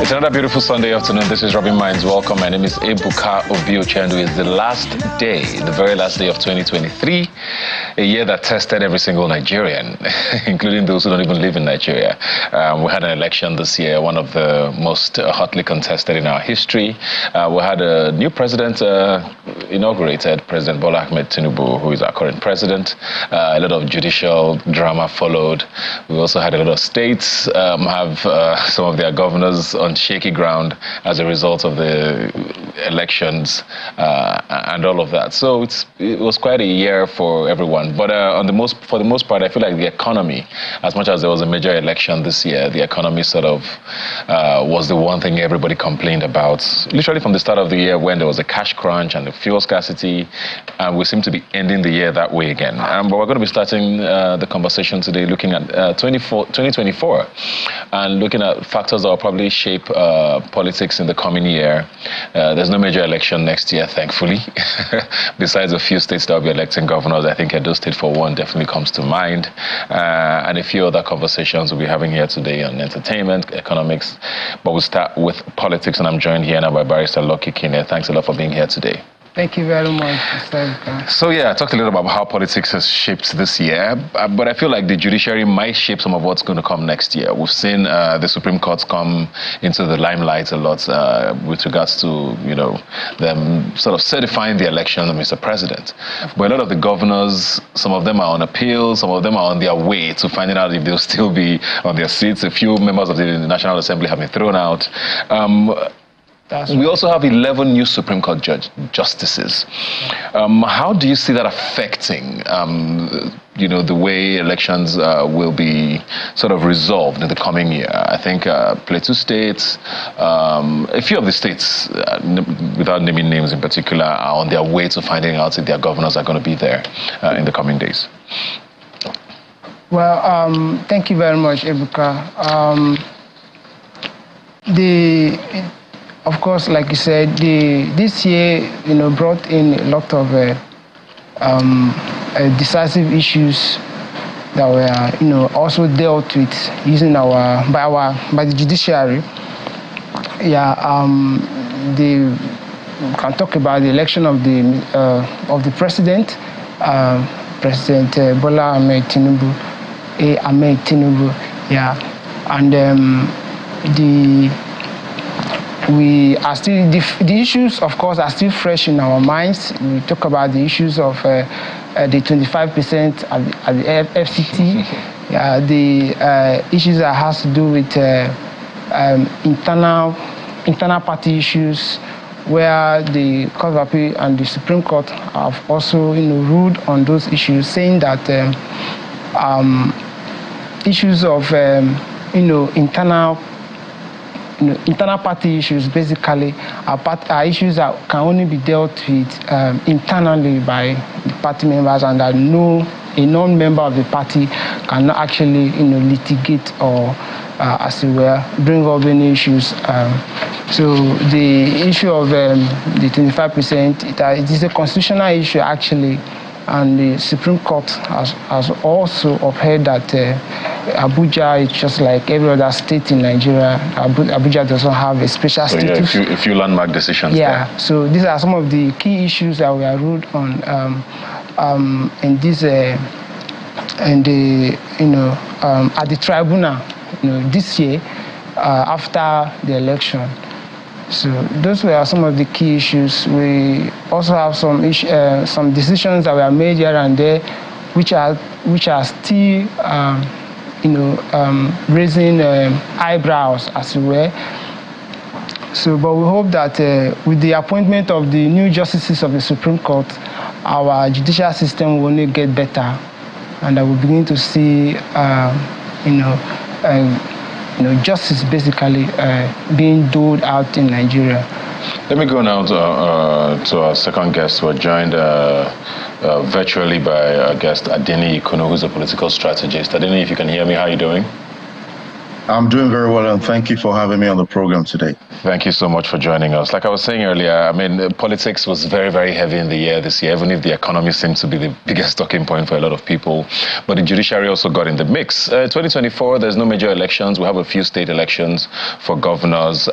It's another beautiful Sunday afternoon. This is Rubbin Minds. Welcome. My name is Ebuka Obiochendu. It's the last day, the very last day of 2023, a year that tested every single Nigerian, including those who don't even live in Nigeria. We had an election this year, one of the most hotly contested in our history. We had a new president inaugurated, President Bola Ahmed Tinubu, who is our current president. A lot of judicial drama followed. We also had a lot of states have some of their governors on shaky ground as a result of the elections and all of that. So it was quite a year for everyone. But for the most part, I feel like the economy, as much as there was a major election this year, the economy sort of was the one thing everybody complained about, literally from the start of the year when there was a cash crunch and the fuel scarcity, and we seem to be ending the year that way again. But we're going to be starting the conversation today looking at 2024 and looking at factors that will probably shape politics in the coming year. There's no major election next year, thankfully. Besides a few states that will be electing governors, I think Edo State for one definitely comes to mind. And a few other conversations we'll be having here today on entertainment, economics. But we'll start with politics, and I'm joined here now by Barrister Lucky Kine. Thanks a lot for being here today. Thank you very much, Mr. Ebuka. So yeah, I talked a little about how politics has shaped this year, but I feel like the judiciary might shape some of what's going to come next year. We've seen the Supreme Court come into the limelight a lot with regards to, them sort of certifying the election of Mr. President. But a lot of the governors, some of them are on appeal, some of them are on their way to finding out if they'll still be on their seats. A few members of the National Assembly have been thrown out. We also have 11 new Supreme Court justices. How do you see that affecting, the way elections will be sort of resolved in the coming year? I think Plateau State, a few of the states, without naming names in particular, are on their way to finding out if their governors are going to be there in the coming days. Well, thank you very much, Ebuka. Of course, like you said, this year, brought in a lot of decisive issues that were, also dealt with using by the judiciary. Yeah, we can talk about the election of the president, President Bola Ahmed Tinubu, yeah, and we are still, the issues, of course, are still fresh in our minds. We talk about the issues of the 25% at the FCT, the issues that has to do with internal party issues, where the Court of Appeal and the Supreme Court have also, ruled on those issues, saying that issues of, internal party issues basically are issues that can only be dealt with internally by the party members, and that a non-member of the party cannot actually litigate or as it were bring up any issues. So the issue of the 25%, it is a constitutional issue actually, and the Supreme Court has also upheld that Abuja is just like every other state in Nigeria. Abuja doesn't have a special status. Yeah, a few landmark decisions. Yeah, there. So these are some of the key issues that we are ruled on in this at the tribunal, this year after the election. So those were some of the key issues. We also have some decisions that were made here and there, which are still raising eyebrows, as it were. So, but we hope that with the appointment of the new justices of the Supreme Court, our judicial system will only get better, and that we'll begin to see, justice basically being doled out in Nigeria. Let me go now to our second guest. We're joined virtually by our guest Adeni Ikuno, who's a political strategist. Adeni, if you can hear me, how are you doing? I'm doing very well, and thank you for having me on the program today. Thank you so much for joining us. Like I was saying earlier, I mean, politics was very, very heavy in the year this year, even if the economy seemed to be the biggest talking point for a lot of people. But the judiciary also got in the mix. 2024, there's no major elections. We have a few state elections for governors.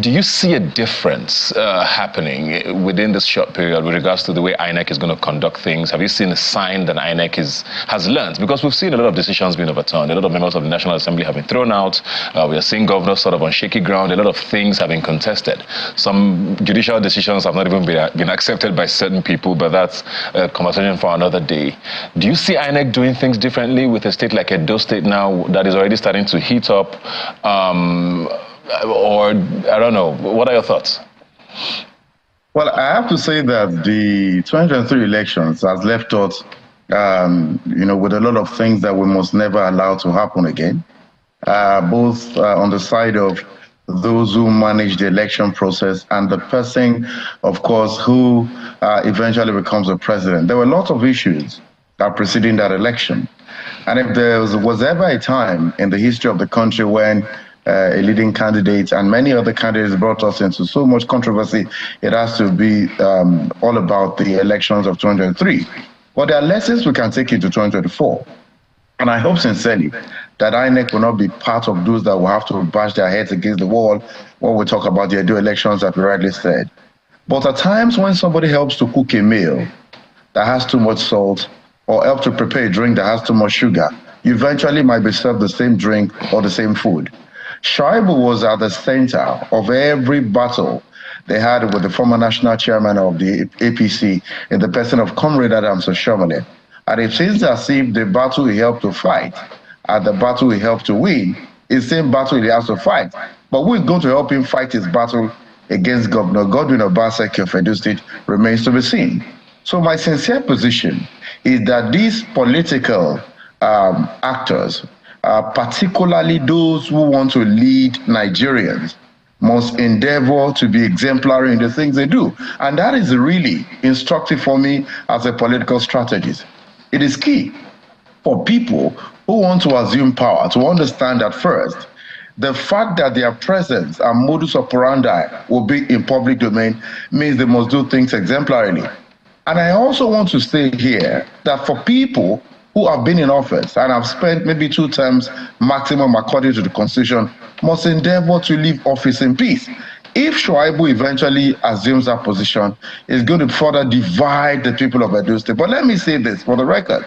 Do you see a difference happening within this short period with regards to the way INEC is going to conduct things? Have you seen a sign that INEC has learned? Because we've seen a lot of decisions being overturned. A lot of members of the National Assembly have been thrown out. We are seeing governors sort of on shaky ground. A lot of things have been contested. Some judicial decisions have not even been accepted by certain people, but that's a conversation for another day. Do you see INEC doing things differently with a state like Edo State now that is already starting to heat up? Or, I don't know, what are your thoughts? Well, I have to say that the 2023 elections has left us, with a lot of things that we must never allow to happen again. Both on the side of those who manage the election process and the person, of course, who eventually becomes a president. There were lots of issues that preceding that election. And if there was ever a time in the history of the country when a leading candidate and many other candidates brought us into so much controversy, it has to be all about the elections of 2023. But there are lessons we can take into 2024. And I hope sincerely that INEC will not be part of those that will have to bash their heads against the wall when we talk about the Edo elections that we rightly said. But at times when somebody helps to cook a meal that has too much salt or help to prepare a drink that has too much sugar, you eventually might be served the same drink or the same food. Shaibu was at the center of every battle they had with the former national chairman of the APC in the person of Comrade Adams Oshomole. And it seems as if the battle he helped to fight and the battle he helped to win is the same battle he has to fight. But who is going to help him fight his battle against Governor Godwin Obaseki of Edo State remains to be seen. So my sincere position is that these political actors, particularly those who want to lead Nigerians, must endeavor to be exemplary in the things they do. And that is really instructive for me as a political strategist. It is key for people who want to assume power to understand that first, the fact that their presence and modus operandi will be in public domain means they must do things exemplarily. And I also want to say here that for people who have been in office and have spent maybe 2 terms maximum according to the Constitution, must endeavor to leave office in peace. If Shuaibu eventually assumes that position, it's going to further divide the people of Edo State. But let me say this for the record.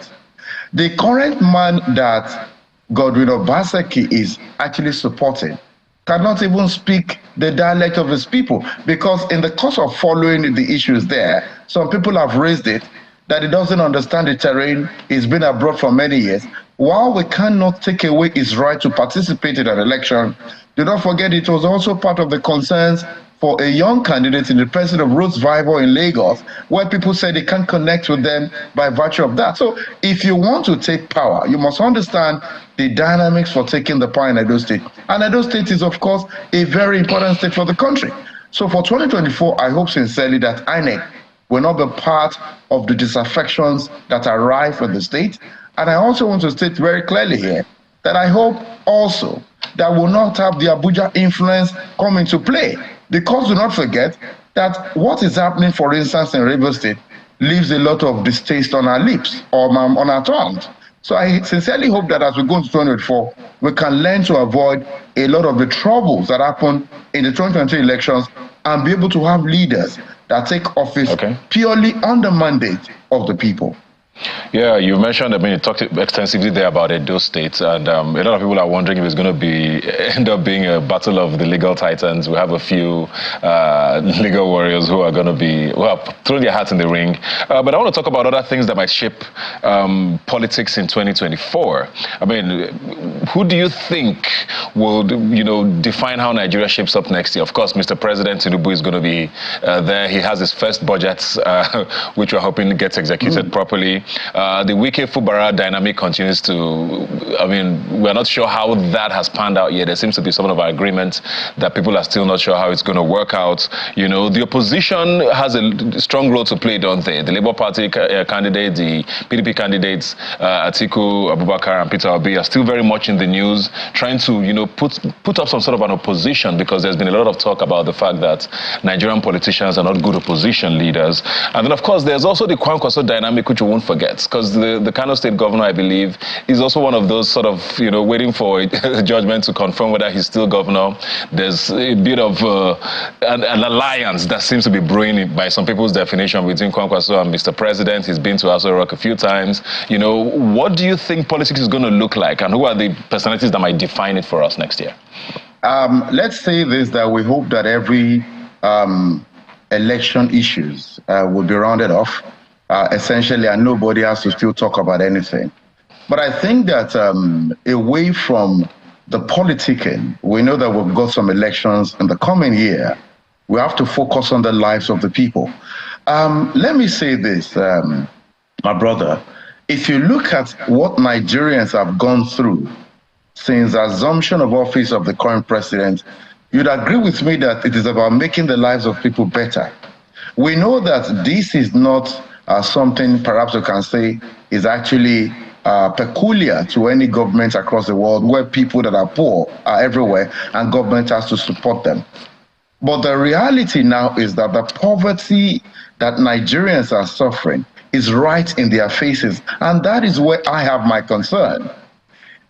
The current man that Godwin Obaseki is actually supporting cannot even speak the dialect of his people, because in the course of following the issues there, some people have raised it that he doesn't understand the terrain. He's been abroad for many years. While we cannot take away his right to participate in an election, do not forget it was also part of the concerns for a young candidate in the person of Rose Vival in Lagos, where people said they can't connect with them by virtue of that. So if you want to take power, you must understand the dynamics for taking the power in Edo State. And Edo State is, of course, a very important state for the country. So for 2024, I hope sincerely that INEC will not be part of the disaffections that are rife in the state. And I also want to state very clearly here that I hope also that will not have the Abuja influence come into play. Because do not forget that what is happening, for instance, in Rivers State leaves a lot of distaste on our lips or on our tongues. So I sincerely hope that as we go into 2024, we can learn to avoid a lot of the troubles that happen in the 2023 elections and be able to have leaders that take office purely on the mandate of the people. Yeah, you mentioned, you talked extensively there about Edo State, and a lot of people are wondering if it's going to end up being a battle of the legal titans. We have a few legal warriors who are going to be, throwing their hats in the ring. But I want to talk about other things that might shape politics in 2024. Who do you think will, define how Nigeria shapes up next year? Of course, Mr. President Tinubu is going to be there. He has his first budget, which we're hoping gets executed properly. The Wike Fubara dynamic continues to, I mean, we're not sure how that has panned out yet. There seems to be some of our agreements that people are still not sure how it's going to work out. You know, the opposition has a strong role to play, don't they? The Labour Party candidate, the PDP candidates, Atiku Abubakar and Peter Obi are still very much in the news, trying to, you know, put up some sort of an opposition, because there's been a lot of talk about the fact that Nigerian politicians are not good opposition leaders. And then, of course, there's also the Kwankwaso dynamic, which we won't forget, because the Kano State governor, I believe, is also one of those sort of, you know, waiting for a judgment to confirm whether he's still governor. There's a bit of an alliance that seems to be brewing, by some people's definition, between Kwankwaso and Mr. President. He's been to Aso Rock a few times. You know, what do you think politics is going to look like, and who are the personalities that might define it for us next year? Let's say this, that we hope that every election issues will be rounded off, essentially, and nobody has to still talk about anything. But I think that away from the politicking, we know that we've got some elections in the coming year. We have to focus on the lives of the people. Let me say this, my brother. If you look at what Nigerians have gone through since the assumption of office of the current president, you'd agree with me that it is about making the lives of people better. We know that this is not something perhaps you can say is actually peculiar to any government across the world, where people that are poor are everywhere and government has to support them. But the reality now is that the poverty that Nigerians are suffering is right in their faces, and that is where I have my concern.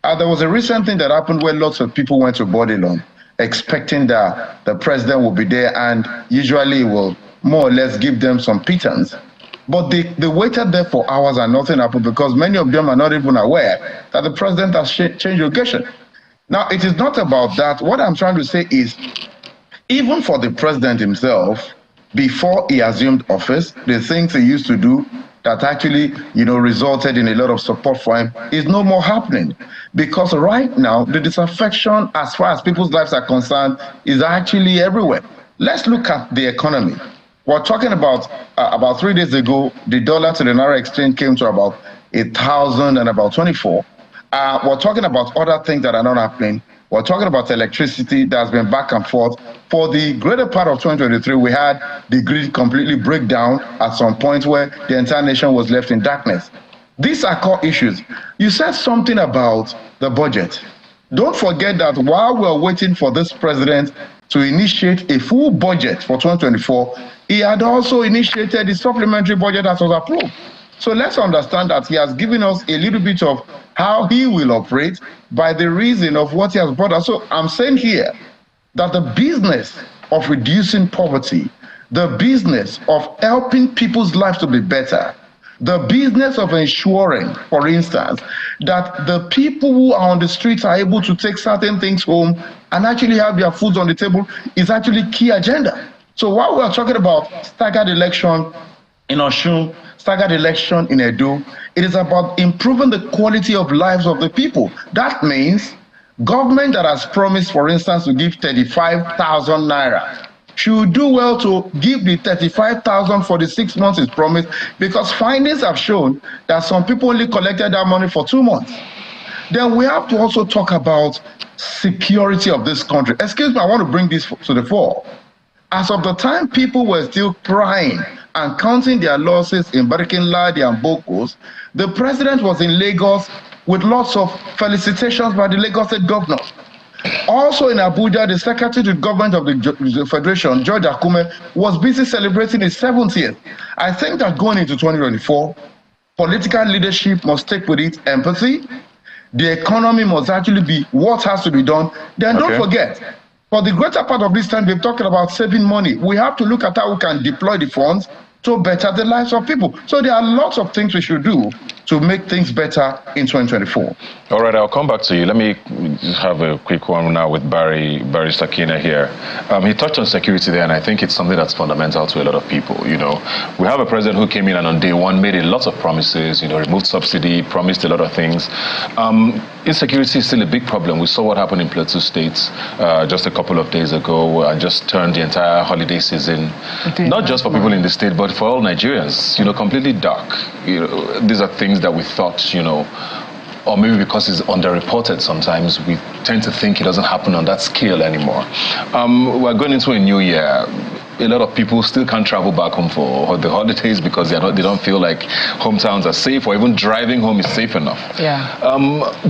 There was a recent thing that happened where lots of people went to Bodilon expecting that the president will be there, and usually will more or less give them some pittance. But they waited there for hours and nothing happened, because many of them are not even aware that the president has changed location. Now, it is not about that. What I'm trying to say is, even for the president himself, before he assumed office, the things he used to do that actually, you know, resulted in a lot of support for him is no more happening. Because right now, the disaffection as far as people's lives are concerned is actually everywhere. Let's look at the economy. We're talking about 3 days ago, the dollar to the naira exchange came to about 1,024. We're talking about other things that are not happening. We're talking about electricity that's been back and forth. For the greater part of 2023, we had the grid completely break down at some point where the entire nation was left in darkness. These are core issues. You said something about the budget. Don't forget that while we're waiting for this president to initiate a full budget for 2024, he had also initiated the supplementary budget that was approved. So let's understand that he has given us a little bit of how he will operate by the reason of what he has brought us. So I'm saying here that the business of reducing poverty, the business of helping people's lives to be better, the business of ensuring, for instance, that the people who are on the streets are able to take certain things home and actually have their food on the table is actually key agenda. So while we're talking about staggered election in Osun, staggered election in Edo, it is about improving the quality of lives of the people. That means government that has promised, for instance, to give 35,000 naira should do well to give the 35,000 for the 6 months it's promised, because findings have shown that some people only collected that money for 2 months. Then we have to also talk about security of this country. Excuse me, I want to bring this to the fore. As of the time people were still crying and counting their losses in Barkinladi and Bokos, the president was in Lagos with lots of felicitations by the Lagos State governor. Also in Abuja, the secretary to the government of the Federation, George Akume, was busy celebrating his 70th. I think that going into 2024, political leadership must take with it empathy. The economy must actually be what has to be done. Then don't forget, for the greater part of this time, we're talking about saving money. We have to look at how we can deploy the funds to better the lives of people. So there are lots of things we should do to make things better in 2024. All right, I'll come back to you. Let me have a quick one now with Barry Sakina here. He touched on security there, and I think it's something that's fundamental to a lot of people. You know, we have a president who came in and on day one made a lot of promises, you know, removed subsidy, promised a lot of things. insecurity is still a big problem. We saw what happened in Plateau State just a couple of days ago. Just turned the entire holiday season, not just for people in the state, but for all Nigerians, completely dark. These are things that we thought, or maybe because it's underreported sometimes, we tend to think it doesn't happen on that scale anymore. We're going into a new year. A lot of people still can't travel back home for the holidays because they don't feel like hometowns are safe, or even driving home is safe enough. Yeah.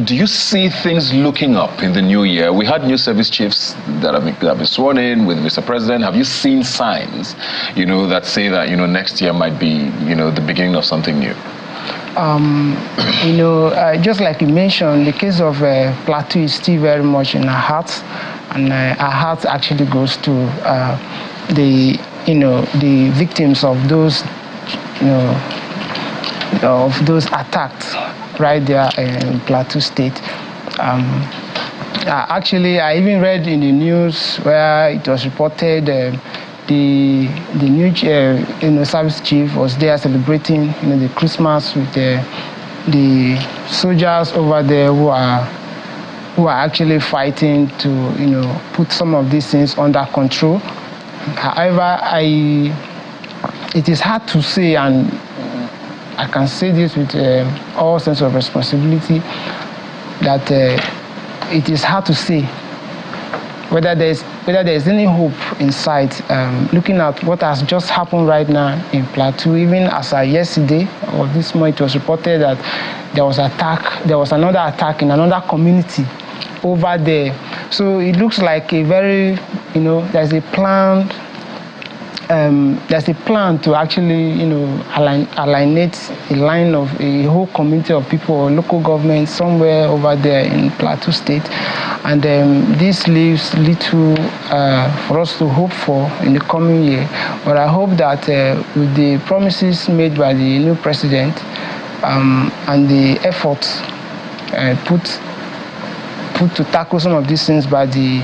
Do you see things looking up in the new year? We had new service chiefs that have been sworn in with Mr. President. Have you seen signs, that say that next year might be the beginning of something new? Just like you mentioned, the case of Plateau is still very much in our hearts, and our heart actually goes to the victims of those attacks right there in Plateau State. Actually, I even read in the news where it was reported the new service chief was there celebrating the Christmas with the soldiers over there who are actually fighting to put some of these things under control. However, it is hard to say, and I can say this with all sense of responsibility, that it is hard to say whether there is any hope in sight. Looking at what has just happened right now in Plateau, even as yesterday or this morning, it was reported that there was another attack in another community over there. So it looks like a very, there's a plan to actually, alienate a line of a whole community of people or local government somewhere over there in Plateau State. And this leaves little for us to hope for in the coming year. But I hope that with the promises made by the new president and the efforts put to tackle some of these things by the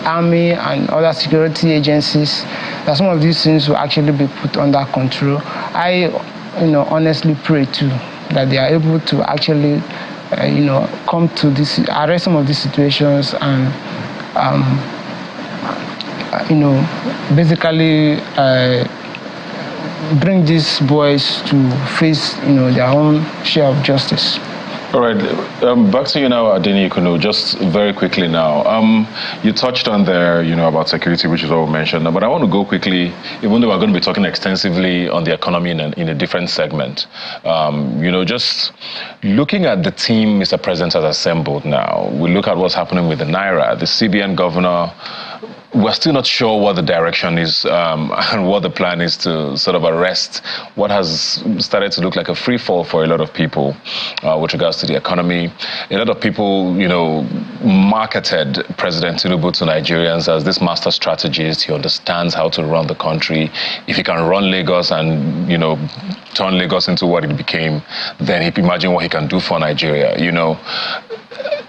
army and other security agencies, that some of these things will actually be put under control. I honestly pray too that they are able to actually come to this, arrest some of these situations, and basically bring these boys to face their own share of justice. All right, back to you now, Adeni Ikuno, just very quickly now. You touched on there, about security, which is what we mentioned, but I want to go quickly, even though we're going to be talking extensively on the economy in a different segment. Just looking at the team Mr. President has assembled now, we look at what's happening with the naira, the CBN governor. We're still not sure what the direction is and what the plan is to sort of arrest what has started to look like a free fall for a lot of people with regards to the economy. A lot of people, marketed President Tinubu to Nigerians as this master strategist. He understands how to run the country. If he can run Lagos and, turn Lagos into what it became, then he can imagine what he can do for Nigeria.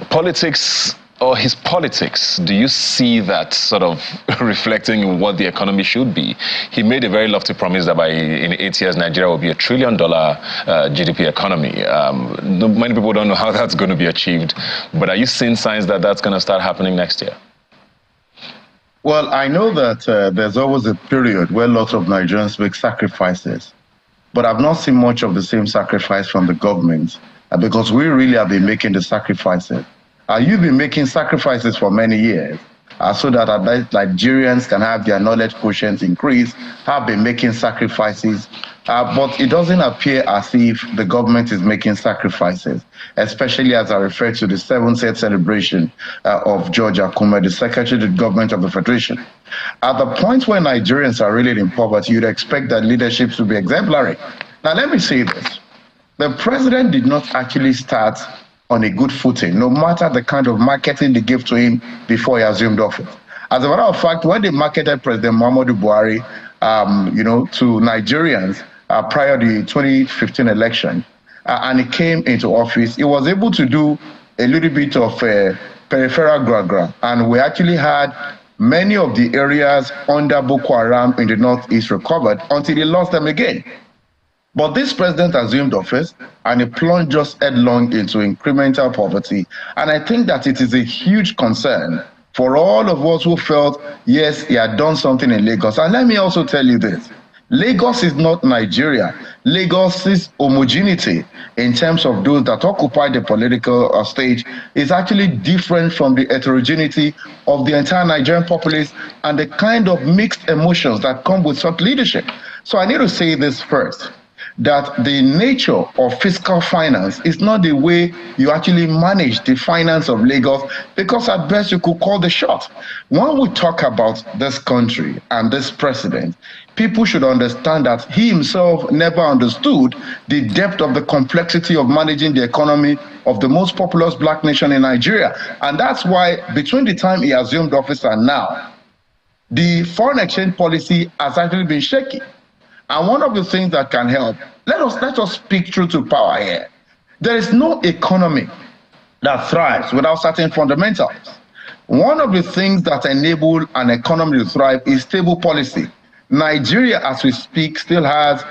Politics, or his politics, do you see that sort of reflecting in what the economy should be? He made a very lofty promise that in 8 years, Nigeria will be $1 trillion GDP economy. Many people don't know how that's going to be achieved, but are you seeing signs that that's going to start happening next year? Well, I know that there's always a period where lots of Nigerians make sacrifices, but I've not seen much of the same sacrifice from the government because we really have been making the sacrifices. You've been making sacrifices for many years so that Nigerians can have their knowledge quotient increase, have been making sacrifices, but it doesn't appear as if the government is making sacrifices, especially as I refer to the 7th celebration of George Akume, the Secretary of the Government of the Federation. At the point where Nigerians are really in poverty, you'd expect that leadership to be exemplary. Now, let me say this. The president did not actually start on a good footing, no matter the kind of marketing they gave to him before he assumed office. As a matter of fact, when they marketed President Muhammadu Buhari, to Nigerians prior to the 2015 election, and he came into office, he was able to do a little bit of peripheral gra-gra, and we actually had many of the areas under Boko Haram in the northeast recovered until he lost them again. But this president assumed office and he plunged us headlong into incremental poverty. And I think that it is a huge concern for all of us who felt, yes, he had done something in Lagos. And let me also tell you this. Lagos is not Nigeria. Lagos's homogeneity in terms of those that occupy the political stage is actually different from the heterogeneity of the entire Nigerian populace and the kind of mixed emotions that come with such leadership. So I need to say this first, that the nature of fiscal finance is not the way you actually manage the finance of Lagos, because at best you could call the shot. When we talk about this country and this president, people should understand that he himself never understood the depth of the complexity of managing the economy of the most populous black nation in Nigeria. And that's why between the time he assumed office and now, the foreign exchange policy has actually been shaky. And one of the things that can help, let us speak truth to power here. There is no economy that thrives without certain fundamentals. One of the things that enable an economy to thrive is stable policy. Nigeria, as we speak, still has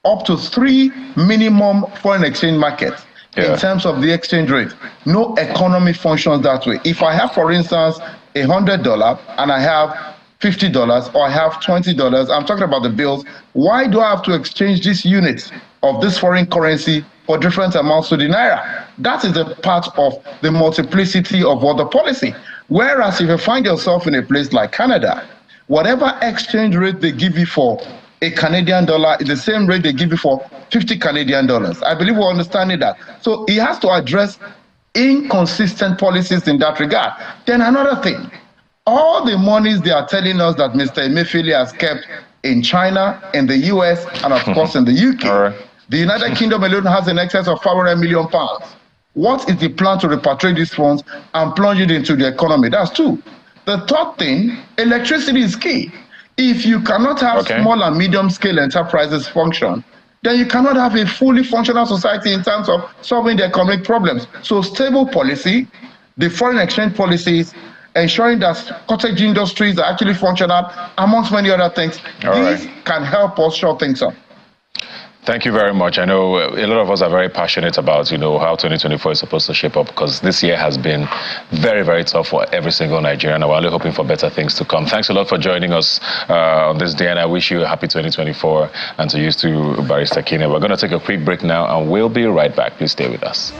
up to 3 minimum foreign exchange markets in terms of the exchange rate. No economy functions that way. If I have, for instance, $100 and I have $50 or I have $20, I'm talking about the bills, why do I have to exchange these units of this foreign currency for different amounts to the naira? That is a part of the multiplicity of what the policy. Whereas if you find yourself in a place like Canada, whatever exchange rate they give you for a Canadian dollar is the same rate they give you for 50 Canadian dollars. I believe we're understanding that. So he has to address inconsistent policies in that regard. Then another thing, all the monies they are telling us that Mr. Emefiele has kept in China, in the US, and of course in the UK. The United Kingdom alone has in excess of £500 million. What is the plan to repatriate these funds and plunge it into the economy? That's two. The third thing, electricity is key. If you cannot have small and medium scale enterprises function, then you cannot have a fully functional society in terms of solving the economic problems. So stable policy, the foreign exchange policies, ensuring that cottage industries are actually functional, amongst many other things. These can help us shore things up. Thank you very much. I know a lot of us are very passionate about, how 2024 is supposed to shape up, because this year has been very, very tough for every single Nigerian. We're only hoping for better things to come. Thanks a lot for joining us on this day, and I wish you a happy 2024, and to you too, Barrister Kene. We're going to take a quick break now, and we'll be right back. Please stay with us.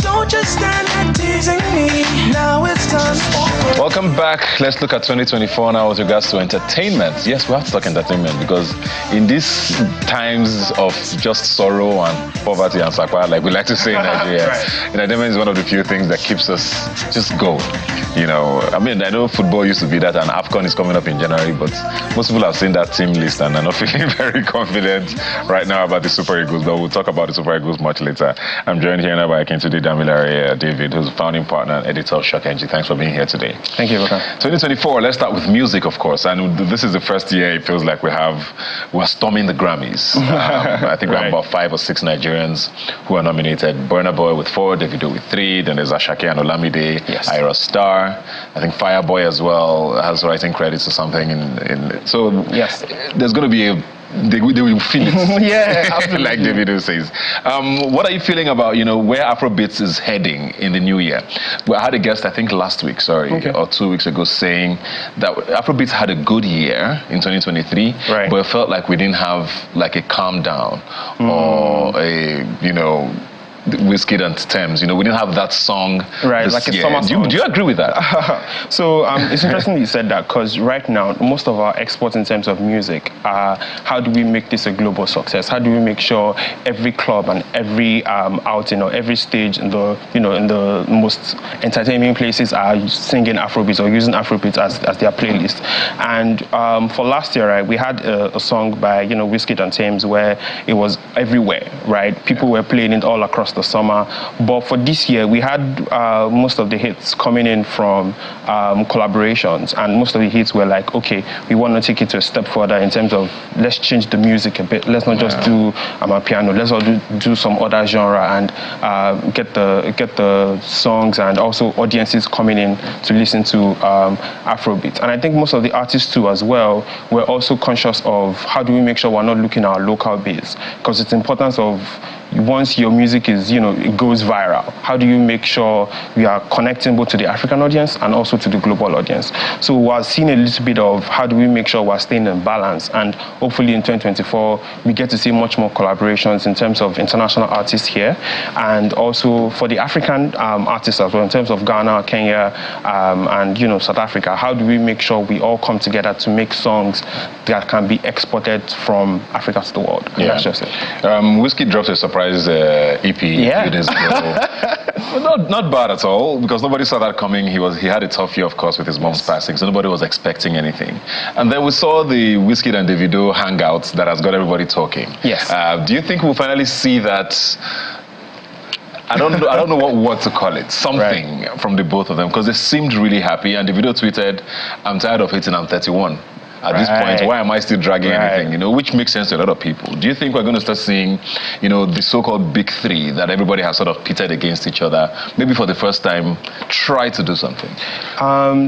Don't just stand there teasing me. Now it's time. Welcome back. Let's look at 2024 now with regards to entertainment. Yes, we have to talk entertainment, because in these times of just sorrow and poverty and sakwa, like we like to say in Nigeria, entertainment is one of the few things that keeps us just going. I mean, I know football used to be that, and AFCON is coming up in January, but most people have seen that team list and are not feeling very confident right now about the Super Eagles, but we'll talk about the Super Eagles much later. I'm joined here now by Akintunde Damilare David, who's founding partner and editor of Shock NG. Thanks for being here today. Thank you, Baka. 2024, let's start with music, of course, and this is the first year it feels like we're storming the Grammys. I think we have about 5 or 6 Nigerians who are nominated. Burna Boy with 4, Davido with 3, then there's Ashake and Olamide, Ira Star. I think Fireboy as well has writing credits or something. So there's going to be they will feel it. Yeah, absolutely. Like Davido says. What are you feeling about, where Afrobeats is heading in the new year? Well, I had a guest, I think last week, or 2 weeks ago, saying that Afrobeats had a good year in 2023, but it felt like we didn't have like a calm down or a, Wizkid and Thames, we didn't have that song this like a year. summer song. Do you agree with that? So it's interesting you said that, because right now most of our exports in terms of music are how do we make this a global success? How do we make sure every club and every outing or every stage in the in the most entertaining places are singing Afrobeats or using Afrobeats as their playlist? And for last year, we had a song by Wizkid and Thames where it was everywhere, right? People were playing it all across across the summer. But for this year, we had most of the hits coming in from collaborations, and most of the hits were like, okay, we want to take it to a step further in terms of let's change the music a bit. Let's not just do piano. Let's all do some other genre and get the songs and also audiences coming in to listen to Afrobeat. And I think most of the artists too as well were also conscious of how do we make sure we're not looking at our local base, because it's importance of once your music is, it goes viral, how do you make sure we are connecting both to the African audience and also to the global audience? So we're seeing a little bit of how do we make sure we're staying in balance, and hopefully in 2024 we get to see much more collaborations in terms of international artists here, and also for the African artists as well, in terms of Ghana, Kenya, and South Africa. How do we make sure we all come together to make songs that can be exported from Africa to the world? And that's just it. Whiskey dropped a surprise EP a few days ago. Not bad at all, because nobody saw that coming. He had a tough year, of course, with his mom's passing, so nobody was expecting anything. And then we saw the Wizkid and Davido hangouts that has got everybody talking. Yes. Do you think we'll finally see that? I don't know what word to call it. Something from the both of them, because they seemed really happy. And Davido tweeted, "I'm tired of hitting. I'm 31. At this point, why am I still dragging anything?" Which makes sense to a lot of people. Do you think we're going to start seeing, the so-called big three that everybody has sort of pitted against each other, maybe for the first time, try to do something?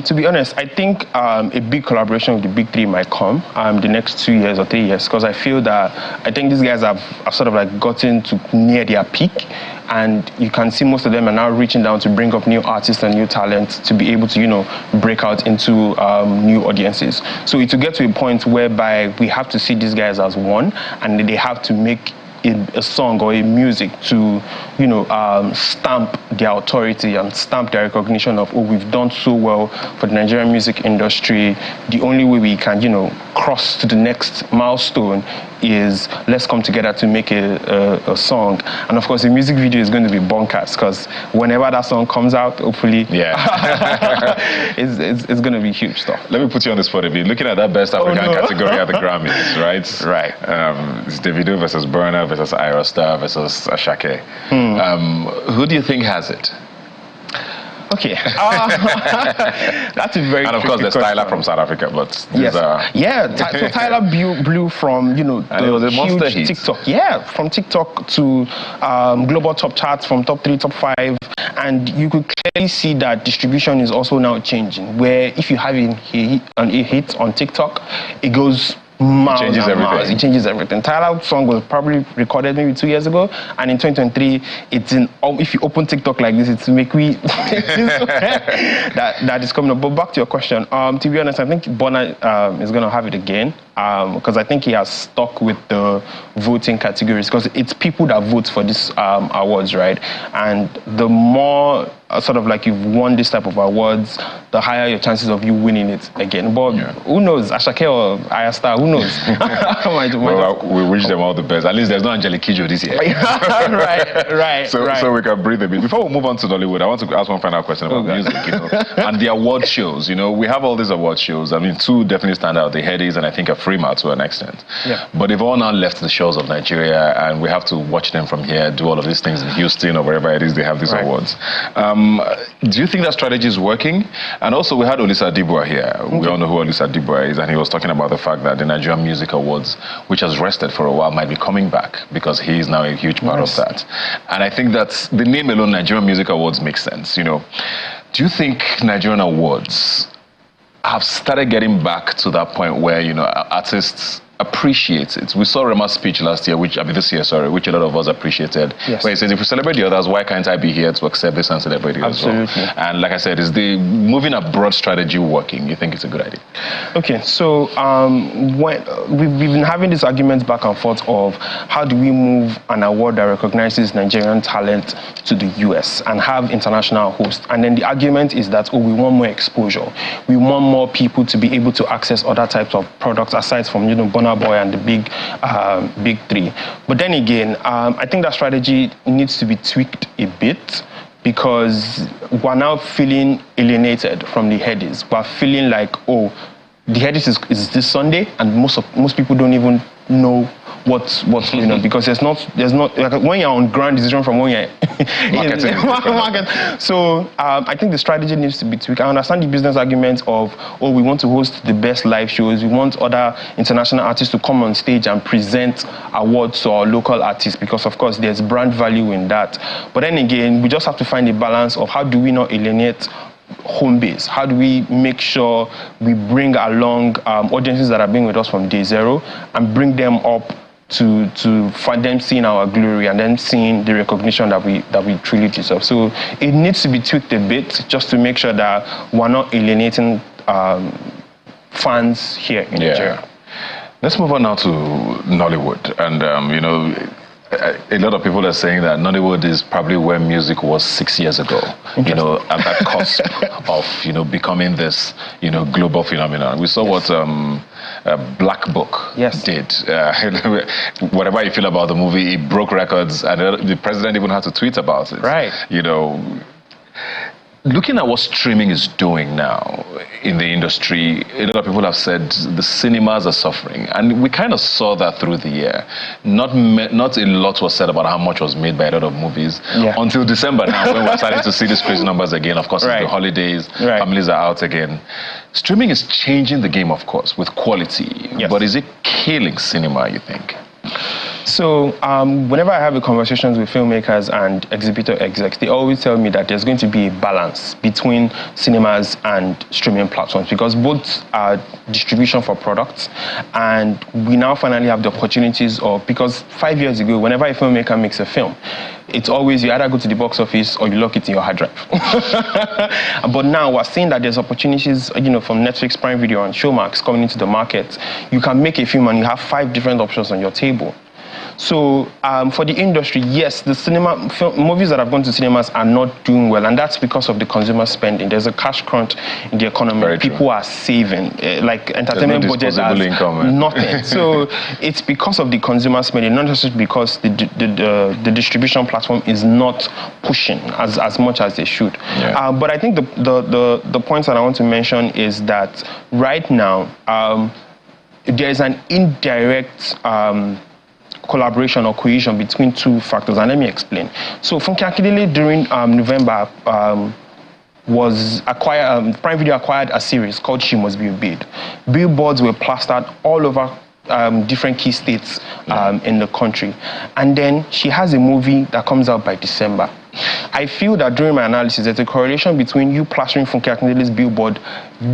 To be honest, I think a big collaboration with the big three might come the next 2 years or 3 years, because I feel that I think these guys have sort of like gotten to near their peak. And you can see most of them are now reaching down to bring up new artists and new talent to be able to, break out into new audiences. So it will get to a point whereby we have to see these guys as one, and they have to make a song or a music to, stamp their authority and stamp their recognition of, we've done so well for the Nigerian music industry. The only way we can, cross to the next milestone is let's come together to make a song. And of course, the music video is going to be bonkers, because whenever that song comes out, hopefully, it's going to be huge stuff. Let me put you on the spot a bit. Looking at that best African category at the Grammys, right? Right. It's Davido versus Burna versus Ira Star versus Ashake. Who do you think has it? Okay. That's a very And of course, there's Tyler from South Africa, but so Tyler blew from the huge TikTok. Yeah, from TikTok to global top charts, from top 3, top 5, and you could clearly see that distribution is also now changing. Where if you have a hit on TikTok, it goes. It changes everything. Tyler's song was probably recorded maybe 2 years ago, and in 2023, it's in. If you open TikTok like this, it's make me that is coming up. But back to your question. To be honest, I think Burna is going to have it again, because I think he has stuck with the voting categories, because it's people that vote for these awards, right? And the more sort of like you've won this type of awards, the higher your chances of you winning it again. But who knows? Ashake or Ayastar, who knows? We wish them all the best. At least there's no Angelique Kidjo this year. right. So we can breathe a bit. Before we move on to Nollywood, I want to ask one final question about music, and the award shows. We have all these award shows. I mean, two definitely stand out: the Headies and I think a Freema to an extent. Yeah. But they've all now left the shores of Nigeria, and we have to watch them from here do all of these things in Houston or wherever it is they have these awards. Do you think that strategy is working? And also, we had Olisa Dibua here. We all know who Olisa Dibua is, and he was talking about the fact that the Nigerian Music Awards, which has rested for a while, might be coming back, because he is now a huge part of that. And I think that the name alone, Nigerian Music Awards, makes sense. Do you think Nigerian awards have started getting back to that point where, artists appreciate it? We saw Rema's speech last year, which a lot of us appreciated. Yes. Where he says, if we celebrate the others, why can't I be here to accept this and celebrate it as well? And like I said, is the moving abroad strategy working? You think it's a good idea? Okay, so when we've been having these arguments back and forth of how do we move an award that recognizes Nigerian talent to the US and have international hosts? And then the argument is that, we want more exposure. We want more people to be able to access other types of products aside from, Burna Boy and the big three. But then again, I think that strategy needs to be tweaked a bit, because we're now feeling alienated from the Headies. We're feeling like, the Headies is this Sunday, and most people don't even know what's you know, because there's not like when you're on ground is different from when you're Marketing. market. So I think the strategy needs to be tweaked. I understand the business argument of, oh, we want to host the best live shows, we want other international artists to come on stage and present awards to our local artists, because of course there's brand value in that. But then again, we just have to find a balance of how do we not alienate home base? How do we make sure we bring along audiences that have been with us from day zero and bring them up to find them seeing our glory and then seeing the recognition that we truly deserve. So it needs to be tweaked a bit just to make sure that we're not alienating fans here in Nigeria. Let's move on now to Nollywood. And, you know, a lot of people are saying that Nollywood is probably where music was 6 years ago, you know, at that cusp of, you know, becoming this, you know, global phenomenon. We saw what Black Book did. Whatever you feel about the movie, it broke records, and the president even had to tweet about it. Right. You know, looking at what streaming is doing now in the industry, a lot of people have said the cinemas are suffering, and we kind of saw that through the year. Not a lot was said about how much was made by a lot of movies until December now, when we're starting to see these crazy numbers again. Of course, it's the holidays, families are out again. Streaming is changing the game, of course, with quality, but is it killing cinema, you think? So whenever I have conversations with filmmakers and exhibitor execs, they always tell me that there's going to be a balance between cinemas and streaming platforms, because both are distribution for products, and we now finally have the opportunities of, because 5 years ago, whenever a filmmaker makes a film, it's always you either go to the box office or you lock it in your hard drive. But now we're seeing that there's opportunities, you know, from Netflix, Prime Video, and Showmax coming into the market. You can make a film and you have 5 different options on your table. So for the industry, yes, the movies that have gone to cinemas are not doing well, and that's because of the consumer spending. There's a cash crunch in the economy. Very People true. are saving, like entertainment budget has nothing. So it's because of the consumer spending, not just because the distribution platform is not pushing as much as they should. But I think the points that I want to mention is that right now there is an indirect collaboration or cohesion between 2 factors, and let me explain. So Funke Akindele during November was acquired, Prime Video acquired a series called She Must Be Obeyed. Billboards were plastered all over different key states in the country, and then she has a movie that comes out by December. I feel that during my analysis, there's a correlation between you plastering Funke Akindele's billboard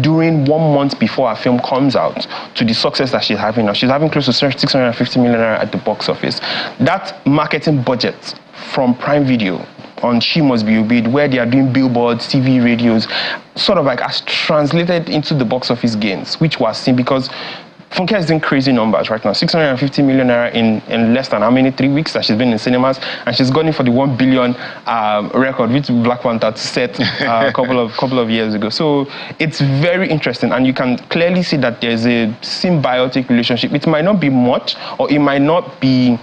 during 1 month before her film comes out to the success that she's having now. She's having close to 650 million naira at the box office. That marketing budget from Prime Video on She Must Be Obeyed, where they are doing billboards, TV, radios, sort of like has translated into the box office gains, which was seen because Funke is doing crazy numbers right now. 650 million naira in less than how many 3 weeks that she's been in cinemas, and she's gone in for the 1 billion record, which Black Panther set a couple of years ago. So it's very interesting, and you can clearly see that there's a symbiotic relationship. It might not be much, or it might not be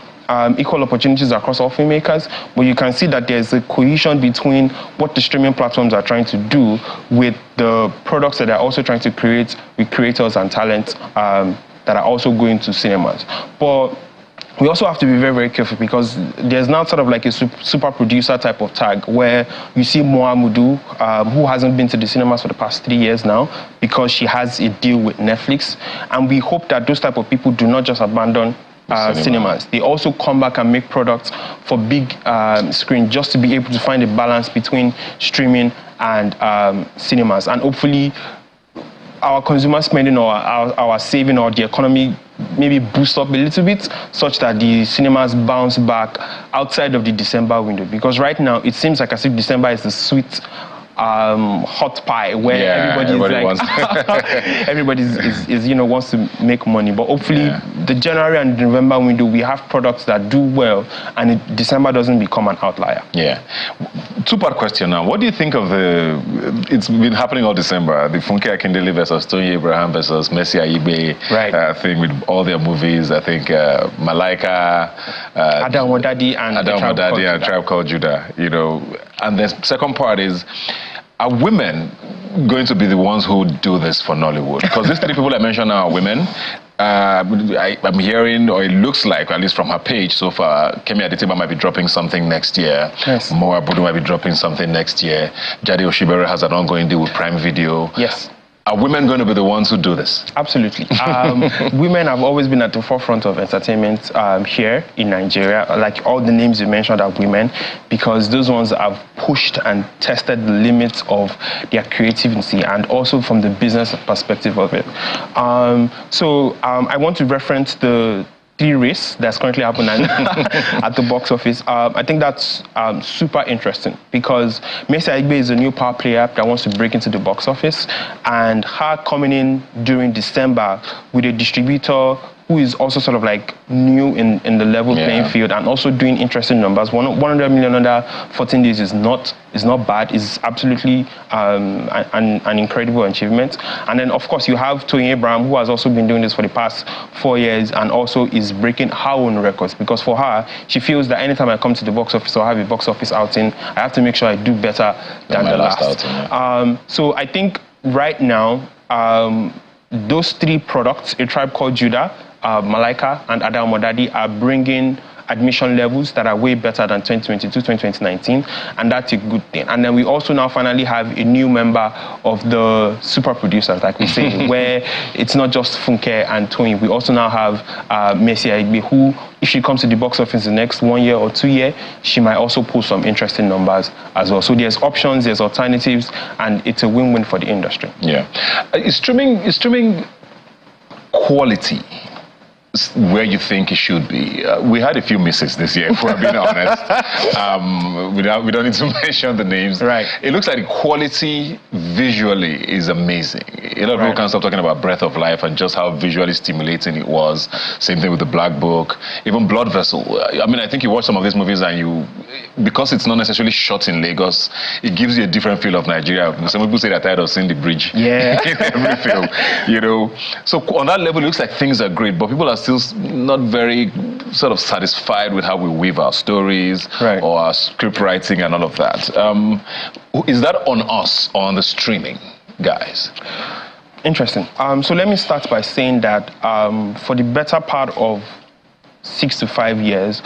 equal opportunities across all filmmakers, but you can see that there's a cohesion between what the streaming platforms are trying to do with the products that they're also trying to create with creators and talent that are also going to cinemas. But we also have to be very, very careful, because there's now sort of like a super producer type of tag where you see Mohamudu, who hasn't been to the cinemas for the past 3 years now because she has a deal with Netflix. And we hope that those type of people do not just abandon cinemas. They also come back and make products for big screen, just to be able to find a balance between streaming and cinemas. And hopefully our consumer spending or our saving or the economy maybe boost up a little bit, such that the cinemas bounce back outside of the December window. Because right now it seems like as if December is the sweet hot pie where everybody is wants to make money. But hopefully the January and November window, we have products that do well, and December doesn't become an outlier. Two-part question now. What do you think of it's been happening all December, the Funke Akindele versus Tony Abraham versus Mercy Aigbe thing with all their movies? I think Malaika, Adam Wadadi and Tribe Called Judah, and the second part is, are women going to be the ones who do this for Nollywood? Because these 3 people I mentioned now are women. I'm hearing, or it looks like, at least from her page so far, Kemi Adetiba might be dropping something next year. Yes. Moa Budu might be dropping something next year. Jade Oshibere has an ongoing deal with Prime Video. Yes. Are women going to be the ones who do this? Absolutely. Women have always been at the forefront of entertainment here in Nigeria. Like all the names you mentioned are women, because those ones have pushed and tested the limits of their creativity and also from the business perspective of it. I want to reference the race that's currently happening at the box office. I think that's super interesting because Mercy Aigbe is a new power player that wants to break into the box office, and her coming in during December with a distributor who is also sort of like new in the level playing field and also doing interesting numbers. 100 million under 14 days is not bad. It's absolutely an incredible achievement. And then, of course, you have Toyin Abraham, who has also been doing this for the past 4 years and also is breaking her own records, because for her, she feels that anytime I come to the box office or have a box office outing, I have to make sure I do better than the last outing. Yeah. So I think right now, those three products, A Tribe Called Judah, Malaika and Adam Modadi, are bringing admission levels that are way better than 2022, 2019, and that's a good thing. And then we also now finally have a new member of the super producers, like we say, where it's not just Funke and Tony. We also now have Mercy Aigbe, who, if she comes to the box office the next 1 year or 2 years, she might also pull some interesting numbers as well. So there's options, there's alternatives, and it's a win-win for the industry. Yeah. Is streaming quality where you think it should be? We had a few misses this year, if we're being honest. We don't need to mention the names. Right. It looks like the quality visually is amazing. A lot of people can't stop talking about Breath of Life and just how visually stimulating it was. Same thing with The Black Book, even Blood Vessel. I mean, I think you watch some of these movies and because it's not necessarily shot in Lagos, it gives you a different feel of Nigeria. Some people say they're tired of seeing the bridge in every film, you know. So on that level, it looks like things are great, but people are still not very sort of satisfied with how we weave our stories or our script writing and all of that. Is that on us or on the streaming guys? Interesting. So let me start by saying that for the better part of 6 to 5 years,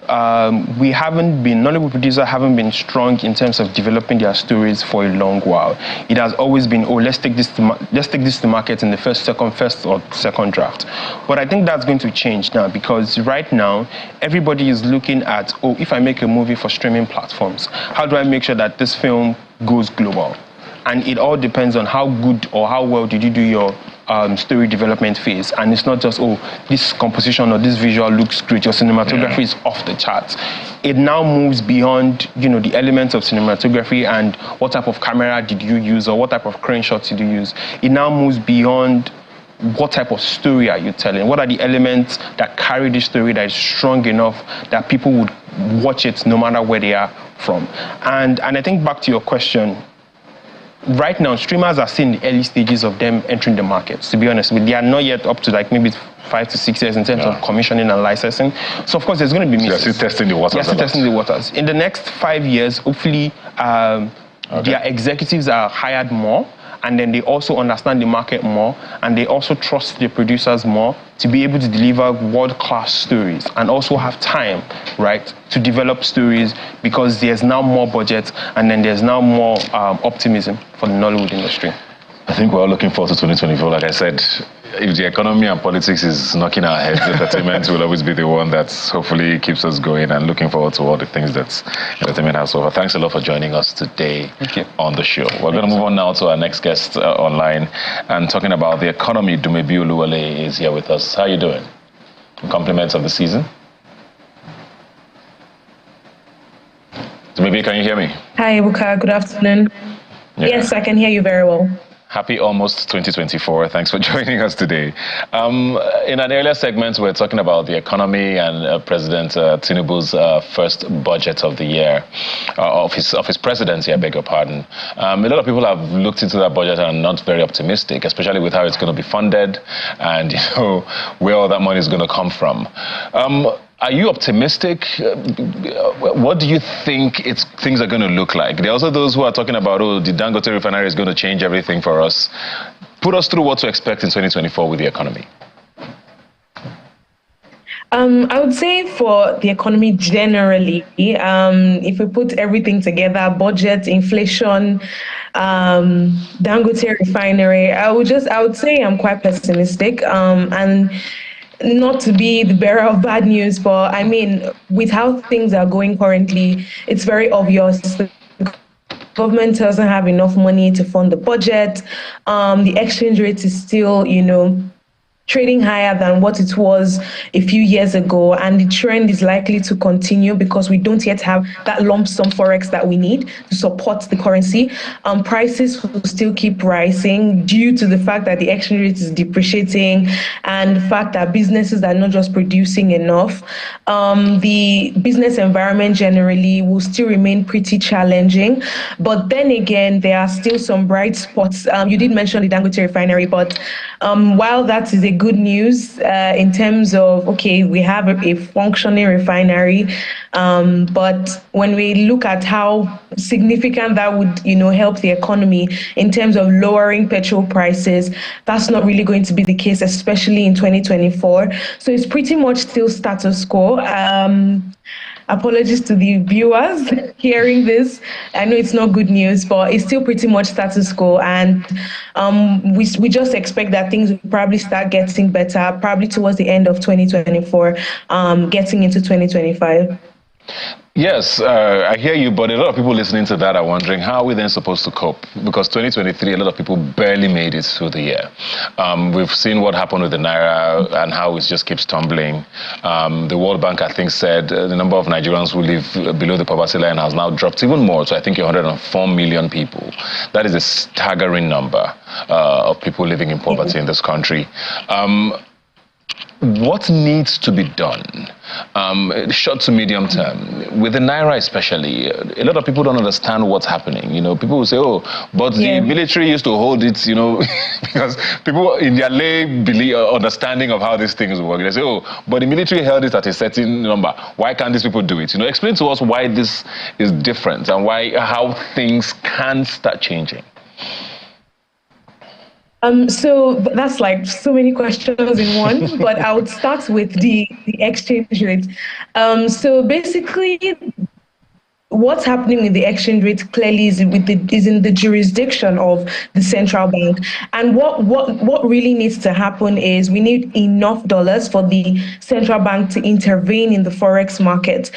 Nollywood producers haven't been strong in terms of developing their stories for a long while. It has always been, let's take this to market in the first or second draft. But I think that's going to change now, because right now, everybody is looking at, if I make a movie for streaming platforms, how do I make sure that this film goes global? And it all depends on how good or how well did you do your story development phase. And it's not just, this composition or this visual looks great, your cinematography is off the charts. It now moves beyond, the elements of cinematography and what type of camera did you use or what type of crane shots did you use. It now moves beyond what type of story are you telling? What are the elements that carry the story that is strong enough that people would watch it no matter where they are from? And I think back to your question, right now, streamers are still in the early stages of them entering the market, to be honest. They are not yet up to maybe 5 to 6 years in terms of commissioning and licensing. So, of course, there's going to be misses. They're still testing the waters. They're still testing the waters. In the next 5 years, hopefully, their executives are hired more, and then they also understand the market more, and they also trust the producers more to be able to deliver world-class stories and also have time, to develop stories, because there's now more budget and then there's now more optimism for the Nollywood industry. I think we're all looking forward to 2024. Like I said, if the economy and politics is knocking our heads, entertainment will always be the one that hopefully keeps us going, and looking forward to all the things that entertainment has to offer. Thanks a lot for joining us today on the show. We're going to move on now to our next guest online and talking about the economy. Dumebi Oluwole is here with us. How are you doing? Compliments of the season. Dumebi, can you hear me? Hi, Ebuka. Good afternoon. Yes, I can hear you very well. Happy almost 2024. Thanks for joining us today. In an earlier segment, we're talking about the economy and President Tinubu's first budget of the year, of his presidency, I beg your pardon. A lot of people have looked into that budget and are not very optimistic, especially with how it's going to be funded and where all that money is going to come from. Are you optimistic? What do you think things are going to look like? There are also those who are talking about, the Dangote refinery is going to change everything for us. Put us through what to expect in 2024 with the economy. I would say for the economy generally, if we put everything together, budget, inflation, Dangote refinery, I would say I'm quite pessimistic. And not to be the bearer of bad news, but I mean, with how things are going currently, it's very obvious the government doesn't have enough money to fund the budget. The exchange rate is still, trading higher than what it was a few years ago, and the trend is likely to continue because we don't yet have that lump sum forex that we need to support the currency. Prices will still keep rising due to the fact that the exchange rate is depreciating and the fact that businesses are not just producing enough. The business environment generally will still remain pretty challenging, but then again, there are still some bright spots. You did mention the Dangote refinery, but while that is a good news in terms of, okay, we have a functioning refinery, but when we look at how significant that would, help the economy in terms of lowering petrol prices, that's not really going to be the case, especially in 2024. So it's pretty much still status quo. Apologies to the viewers hearing this. I know it's not good news, but it's still pretty much status quo. And we just expect that things will probably start getting better, probably towards the end of 2024, getting into 2025. Yes, I hear you, but a lot of people listening to that are wondering, how are we then supposed to cope? Because 2023, a lot of people barely made it through the year. We've seen what happened with the naira and how it just keeps tumbling. The World Bank, I think, said the number of Nigerians who live below the poverty line has now dropped even more. So I think 104 million people. That is a staggering number of people living in poverty in this country. What needs to be done, short to medium term, with the naira especially? A lot of people don't understand what's happening. People will say, "Oh, but the military used to hold it," because people in their lay understanding of how these things work, they say, "Oh, but the military held it at a certain number. Why can't these people do it?" Explain to us why this is different and how things can start changing. So that's like so many questions in one, but I would start with the exchange rate. So basically, what's happening with the exchange rate clearly is in the jurisdiction of the central bank. And what really needs to happen is we need enough dollars for the central bank to intervene in the forex market.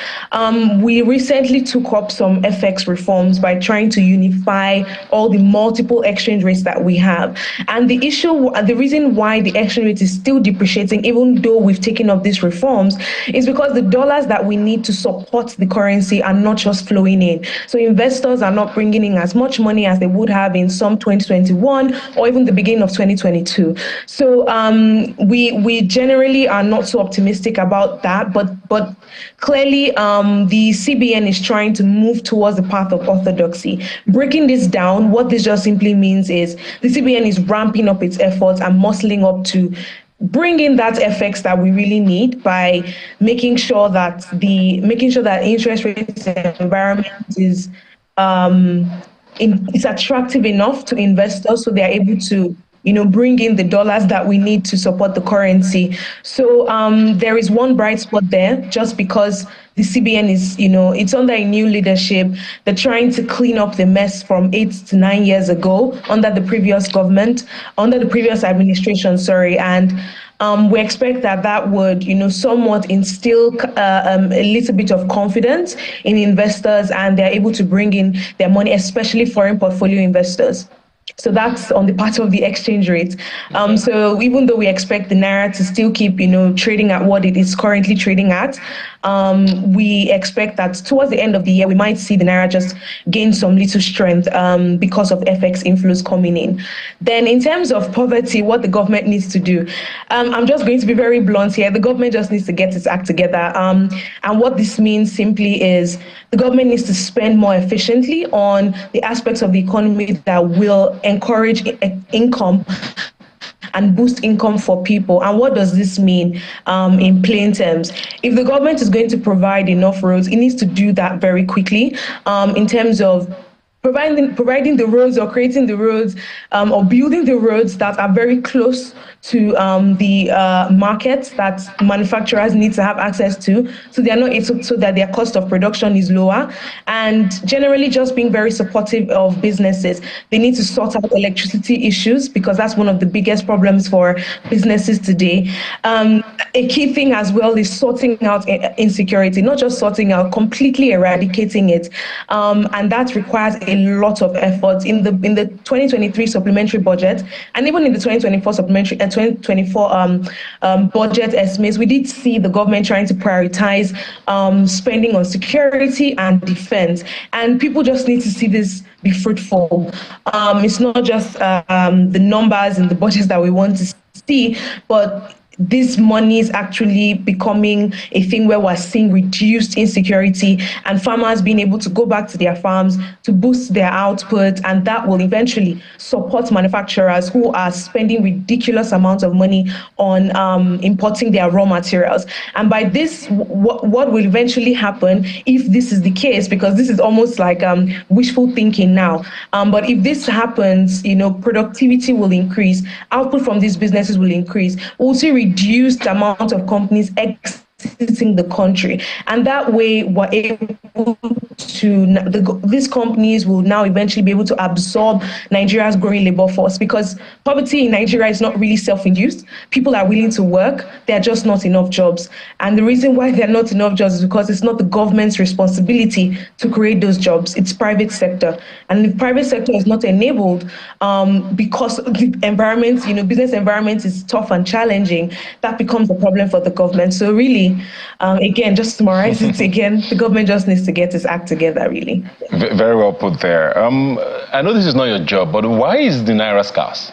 We recently took up some FX reforms by trying to unify all the multiple exchange rates that we have. And the reason why the exchange rate is still depreciating, even though we've taken up these reforms, is because the dollars that we need to support the currency are not just flowing in. So investors are not bringing in as much money as they would have in some 2021 or even the beginning of 2022. So we generally are not so optimistic about that, but clearly the CBN is trying to move towards the path of orthodoxy. Breaking this down, what this just simply means is the CBN is ramping up its efforts and muscling up to bring in that FX that we really need by making sure that interest rates environment is it's attractive enough to investors, so they are able to bring in the dollars that we need to support the currency. So there is one bright spot there, just because the CBN is, it's under a new leadership. They're trying to clean up the mess from 8 to 9 years ago under the previous administration, and we expect that would, somewhat instill a little bit of confidence in investors, and they're able to bring in their money, especially foreign portfolio investors. So that's on the part of the exchange rate. So even though we expect the naira to still keep, trading at what it is currently trading at, we expect that towards the end of the year, we might see the naira just gain some little strength because of FX inflows coming in. Then in terms of poverty, what the government needs to do, I'm just going to be very blunt here. The government just needs to get its act together. And what this means simply is the government needs to spend more efficiently on the aspects of the economy that will encourage income and boost income for people. And what does this mean in plain terms? If the government is going to provide enough roads, it needs to do that very quickly in terms of providing the roads or creating the roads or building the roads that are very close to the markets that manufacturers need to have access to, so they are not so that their cost of production is lower, and generally just being very supportive of businesses. They need to sort out electricity issues because that's one of the biggest problems for businesses today. A key thing as well is sorting out insecurity, not just sorting out, completely eradicating it, and that requires a lot of effort. In the 2023 supplementary budget, and even in the 2024 supplementary and 2024 budget estimates, we did see the government trying to prioritize spending on security and defense, and people just need to see this be fruitful. It's not just the numbers and the budgets that we want to see, but this money is actually becoming a thing where we're seeing reduced insecurity and farmers being able to go back to their farms to boost their output, and that will eventually support manufacturers who are spending ridiculous amounts of money on importing their raw materials. And by this, what will eventually happen if this is the case, because this is almost like wishful thinking now, but if this happens, productivity will increase, output from these businesses will increase. We'll see reduced amount of companies exiting the country, and that way we're able to these companies will now eventually be able to absorb Nigeria's growing labor force, because poverty in Nigeria is not really self-induced. People are willing to work, there are just not enough jobs, and the reason why there are not enough jobs is because it's not the government's responsibility to create those jobs, it's private sector, and the private sector is not enabled because the environment, business environment is tough and challenging. That becomes a problem for the government. So really, again, just to summarize it again, the government just needs to get its act together, really. Very well put there. I know this is not your job, but why is the naira scarce?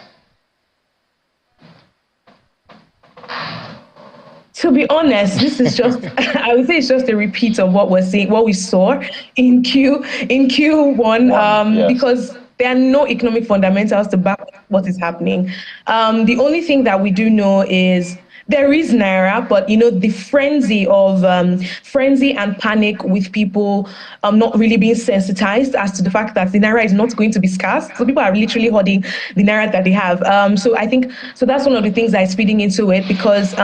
To be honest, this is just, I would say it's just a repeat of what we saw in Q1, yes. Because there are no economic fundamentals to back what is happening. The only thing that we do know is there is naira, but the frenzy and panic with people not really being sensitized as to the fact that the naira is not going to be scarce. So people are literally hoarding the naira that they have. So I think that's one of the things that is feeding into it, because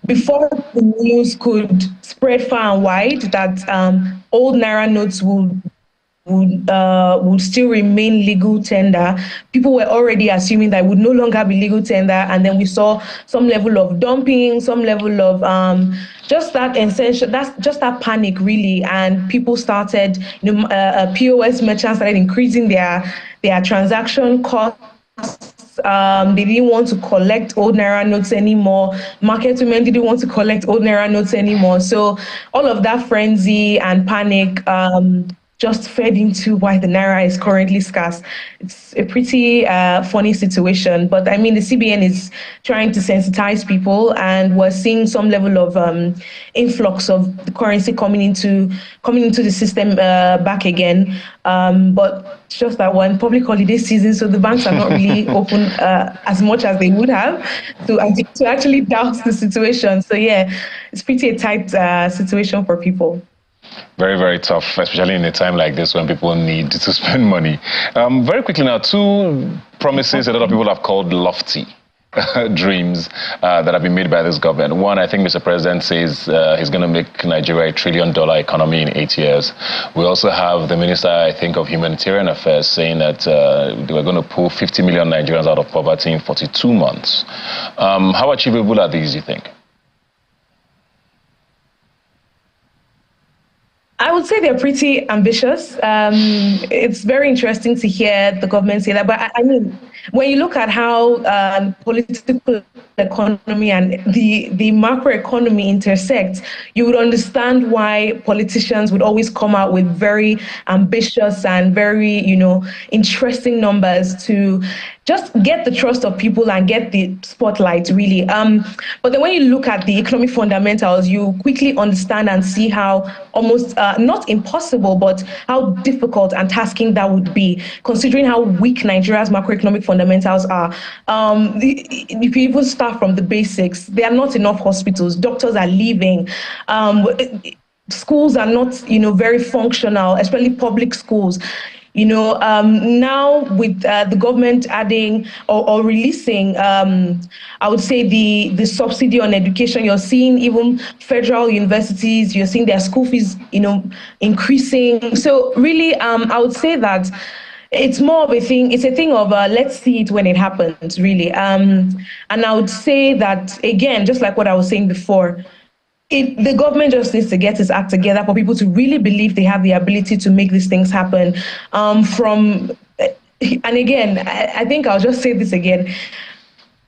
before the news could spread far and wide that old naira notes would still remain legal tender, people were already assuming that it would no longer be legal tender, and then we saw some level of dumping, some level of just that panic really, and people started, POS merchants started increasing their transaction costs. They didn't want to collect old naira notes anymore. Market women didn't want to collect old naira notes anymore. So all of that frenzy and panic just fed into why the naira is currently scarce. It's a pretty funny situation, but I mean, the CBN is trying to sensitize people, and we're seeing some level of influx of the currency coming into the system back again. But it's just that we're in public holiday season, so the banks are not really open as much as they would have to actually douse the situation. So yeah, it's pretty a tight situation for people. Very, very tough, especially in a time like this when people need to spend money. Very quickly now, two promises a lot of people have called lofty dreams that have been made by this government. One, I think Mr. President says he's going to make Nigeria $1 trillion economy in 8 years. We also have the Minister, I think, of Humanitarian Affairs saying that they were going to pull 50 million Nigerians out of poverty in 42 months. How achievable are these, you think? I would say they're pretty ambitious. It's very interesting to hear the government say that. But I mean, when you look at how political economy and the macroeconomy intersect, you would understand why politicians would always come out with very ambitious and very, interesting numbers to just get the trust of people and get the spotlight, really. But then when you look at the economic fundamentals, you quickly understand and see how almost not impossible, but how difficult and tasking that would be, considering how weak Nigeria's macroeconomic fundamentals are. If you even start from the basics, there are not enough hospitals, doctors are leaving. Schools are not, very functional, especially public schools. Now with the government adding or releasing, I would say the subsidy on education, you're seeing even federal universities, you're seeing their school fees, increasing. So really, I would say that it's more of a thing. It's a thing of let's see it when it happens, really. And I would say that again, just like what I was saying before, the government just needs to get its act together for people to really believe they have the ability to make these things happen. And again, I think I'll just say this again.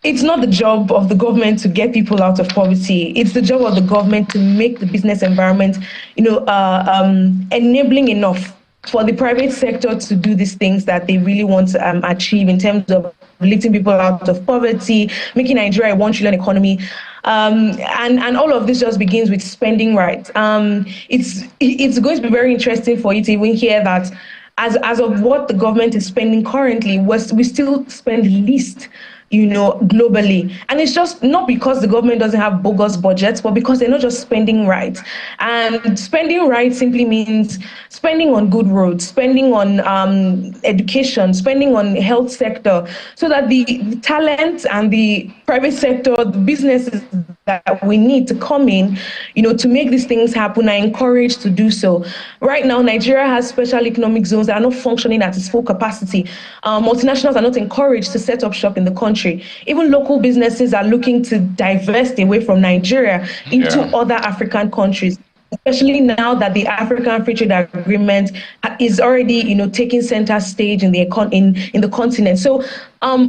It's not the job of the government to get people out of poverty. It's the job of the government to make the business environment, enabling enough for the private sector to do these things that they really want to achieve in terms of lifting people out of poverty, making Nigeria a $1 trillion economy. And all of this just begins with spending right. It's going to be very interesting for you to even hear that as of what the government is spending currently, we still spend least globally. And it's just not because the government doesn't have bogus budgets, but because they're not just spending right. And spending right simply means spending on good roads, spending on education, spending on health sector, so that the talent and the private sector, the businesses that we need to come in, to make these things happen are encouraged to do so. Right now, Nigeria has special economic zones that are not functioning at its full capacity. Multinationals are not encouraged to set up shop in the country. Even local businesses are looking to divest away from Nigeria into other African countries, especially now that the African Free Trade Agreement is already, taking center stage in the continent. So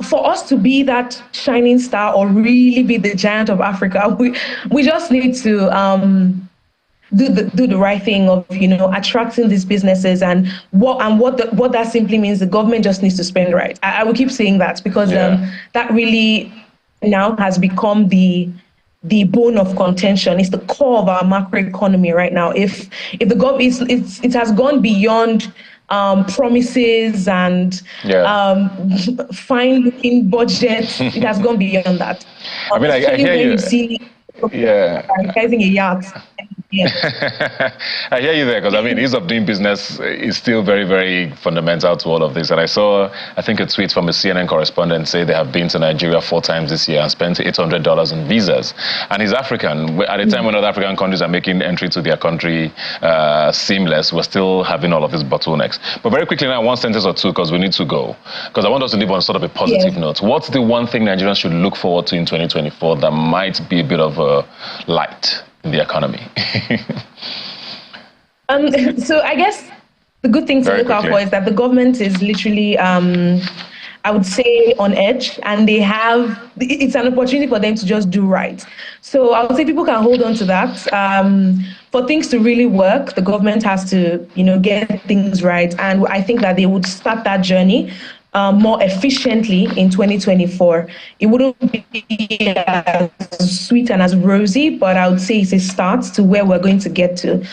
for us to be that shining star or really be the giant of Africa, we just need to do the right thing of attracting these businesses, and what that simply means. The government just needs to spend right. I will keep saying that because that really now has become the bone of contention. It's the core of our macroeconomy right now. If the government it has gone beyond promises and fine-looking budgets. It has gone beyond that. I mean, I hear you. See prioritizing a yacht. Yeah. I hear you there, because I mean, ease of doing business is still very, very fundamental to all of this. And I saw, I think, a tweet from a CNN correspondent say they have been to Nigeria 4 times this year and spent $800 in visas. And he's African. At a time when other African countries are making entry to their country seamless, we're still having all of these bottlenecks. But very quickly now, one sentence or two, because we need to go. Because I want us to leave on sort of a positive note. What's the one thing Nigerians should look forward to in 2024 that might be a bit of a light in the economy? So I guess the good thing to look out for is that the government is literally, I would say, on edge, and it's an opportunity for them to just do right. So I would say people can hold on to that. For things to really work, the government has to, get things right. And I think that they would start that journey more efficiently in 2024. It wouldn't be as sweet and as rosy, but I would say it's a start to where we're going to get to.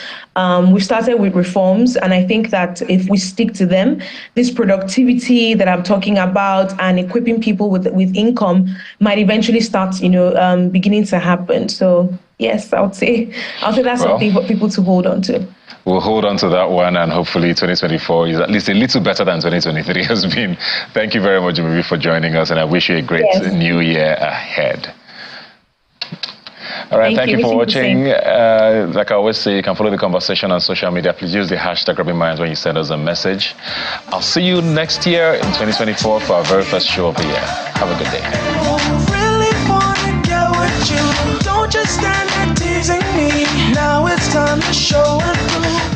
We started with reforms, and I think that if we stick to them, this productivity that I'm talking about and equipping people with income might eventually start, beginning to happen. So yes, I would say that's something for people to hold on to. We'll hold on to that one, and hopefully 2024 is at least a little better than 2023 has been. Thank you very much, Maybe, for joining us, and I wish you a great new year ahead. All right, thank you for watching. Like I always say, you can follow the conversation on social media. Please use the hashtag Rubbin Minds when you send us a message. I'll see you next year in 2024 for our very first show of the year. Have a good day. Really wanna get with you. Don't just stand there teasing me. Now it's time to show and prove.